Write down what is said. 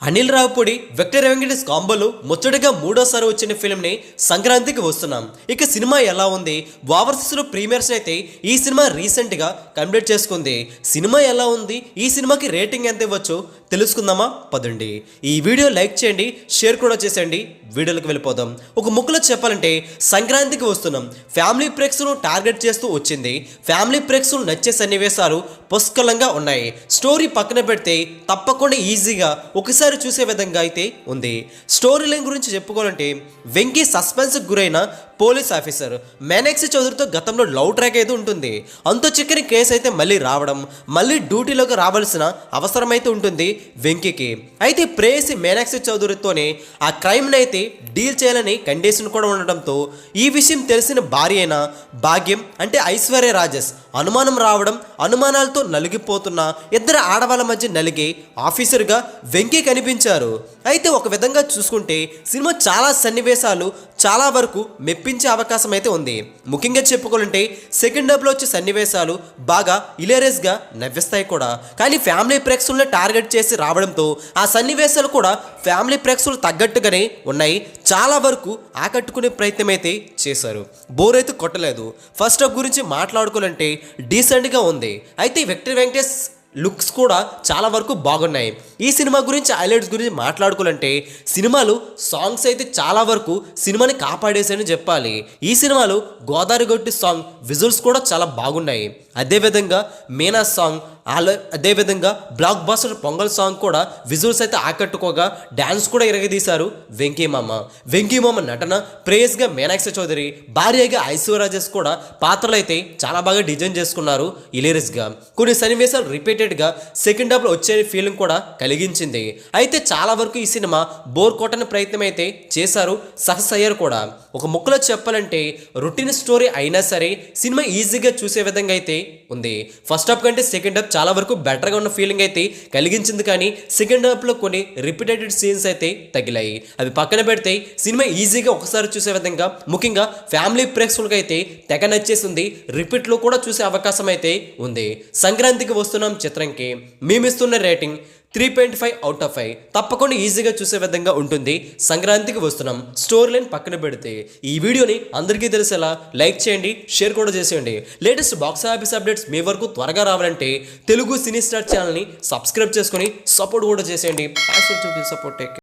Anil Ravipudi Victor Venkatesh కాంబోలో ముచ్చటగా మూడోసారి వచ్చిన ఫిల్మ్ని సంక్రాంతికి వస్తున్నాం. ఇక సినిమా ఎలా ఉంది, ఓవర్సీస్లో ప్రీమియర్స్ అయితే ఈ సినిమా రీసెంట్గా కంప్లీట్ చేసుకుంది. సినిమా ఎలా ఉంది, ఈ సినిమాకి రేటింగ్ ఎంత ఇవ్వచ్చో తెలుసుకుందామా? పదండి. ఈ వీడియో లైక్ చేయండి, షేర్ కూడా చేసేయండి. వీడియోలకు వెళ్ళిపోదాం. ఒక ముక్కలో చెప్పాలంటే సంక్రాంతికి వస్తున్నాం. ఫ్యామిలీ ప్రేక్షకులను టార్గెట్ చేస్తూ వచ్చింది. ఫ్యామిలీ ప్రేక్షకులు నచ్చే సన్నివేశాలు పుష్కలంగా ఉన్నాయి. స్టోరీ పక్కన పెడితే తప్పకుండా ఈజీగా ఒకసారి చూసే విధంగా అయితే ఉంది. స్టోరీ లైన్ గురించి చెప్పుకోవాలంటే వెంకీ సస్పెన్స్కి గురైన పోలీస్ ఆఫీసర్ మీనాక్షి చౌదరితో గతంలో లవ్ ట్రాక్ అయితే ఉంటుంది. అంత చిక్కని కేసు అయితే మళ్ళీ రావడం, మళ్ళీ డ్యూటీలోకి రావాల్సిన అవసరం అయితే ఉంటుంది వెంకీకి. అయితే ప్రేయసి మీనాక్షి చౌదరితోనే ఆ క్రైమ్ని అయితే డీల్ చేయాలని కండిషన్ కూడా ఉండడంతో ఈ విషయం తెలిసిన భార్య అయిన భాగ్యం అంటే ఐశ్వర్య రాజేష్ అనుమానం రావడం, అనుమానాలతో నలిగిపోతున్న ఇద్దరు ఆడవాళ్ళ మధ్య నలిగే ఆఫీసర్గా వెంకీ కనిపించారు. అయితే ఒక విధంగా చూసుకుంటే సినిమా చాలా సన్నివేశాలు చాలా వరకు మెప్పించే అవకాశం అయితే ఉంది. ముఖ్యంగా చెప్పుకోవాలంటే సెకండ్ హాఫ్లో వచ్చే సన్నివేశాలు బాగా హిలేరియస్గా నవ్విస్తాయి కూడా. కానీ ఫ్యామిలీ ప్రేక్షకులను టార్గెట్ చేసి రావడంతో ఆ సన్నివేశాలు కూడా ఫ్యామిలీ ప్రేక్షకులు తగ్గట్టుగానే ఉన్నాయి. చాలా వరకు ఆకట్టుకునే ప్రయత్నం అయితే చేశారు. బోర్ అయితే కొట్టలేదు. ఫస్ట్ హాఫ్ గురించి మాట్లాడుకోవాలంటే డీసెంట్గా ఉంది. అయితే విక్టర్ వెంకటేష్ లుక్స్ కూడా చాలా వరకు బాగున్నాయి. ఈ సినిమా గురించి హైలైట్స్ గురించి మాట్లాడుకోవాలంటే సినిమాలు సాంగ్స్ అయితే చాలా వరకు సినిమాని కాపాడేసని చెప్పాలి. ఈ సినిమాలో గోదావరి గొట్టి సాంగ్ విజువల్స్ కూడా చాలా బాగున్నాయి. అదేవిధంగా మీనా సాంగ్, అదేవిధంగా బ్లాక్ బాస్టర్ పొంగల్ సాంగ్ కూడా విజువల్స్ అయితే ఆకట్టుకోగా డ్యాన్స్ కూడా ఇరగదీశారు వెంకీ మామ నటన ప్రేయస్గా మీనాక్షి చౌదరి, భార్యగా ఐశ్వర్య రాజేష్ కూడా పాత్రలు అయితే చాలా బాగా డిజైన్ చేసుకున్నారు హిలేరియస్గా. కొన్ని సన్నివేశాలు రిపీటెడ్గా సెకండ్ హాఫ్లో వచ్చే ఫీలింగ్ కూడా కలిగించింది. అయితే చాలా వరకు ఈ సినిమా బోర్ కొట్టని ప్రయత్నం అయితే చేశారు, సక్సెస్ అయ్యారు కూడా. ఒక ముక్కలో చెప్పాలంటే రొటీన్ స్టోరీ అయినా సరే సినిమా ఈజీగా చూసే విధంగా అయితే ఉంది. ఫస్ట్ హాఫ్ కంటే సెకండ్ హాఫ్ చాలా వరకు బెటర్గా ఉన్న ఫీలింగ్ అయితే కలిగించింది. కానీ సెకండ్ హాఫ్లో కొన్ని రిపీటెడ్ సీన్స్ అయితే తగిలాయి. అవి పక్కన పెడితే సినిమా ఈజీగా ఒకసారి చూసే విధంగా, ముఖ్యంగా ఫ్యామిలీ ప్రేక్షకులకు అయితే తెగ నచ్చేసింది. రిపీట్లో కూడా చూసే అవకాశం అయితే ఉంది. సంక్రాంతికి వస్తున్నాం చిత్రంకి మేమిస్తున్న రేటింగ్ 3.5 అవుట్ ఆఫ్ 5. తప్పకుండా ఈజీగా చూసే విధంగా ఉంటుంది. సంక్రాంతికి వస్తున్నాం స్టోరీ లైన్ పక్కన పెడితే ఈ వీడియోని అందరికీ తెలిసేలా లైక్ చేయండి, షేర్ కూడా చేసేయండి. లేటెస్ట్ బాక్స్ ఆఫీస్ అప్డేట్స్ మీ వరకు త్వరగా రావాలంటే తెలుగు సినీ స్టార్ ఛానల్ని సబ్స్క్రైబ్ చేసుకొని సపోర్ట్ కూడా చేసేయండి. సపోర్ట్.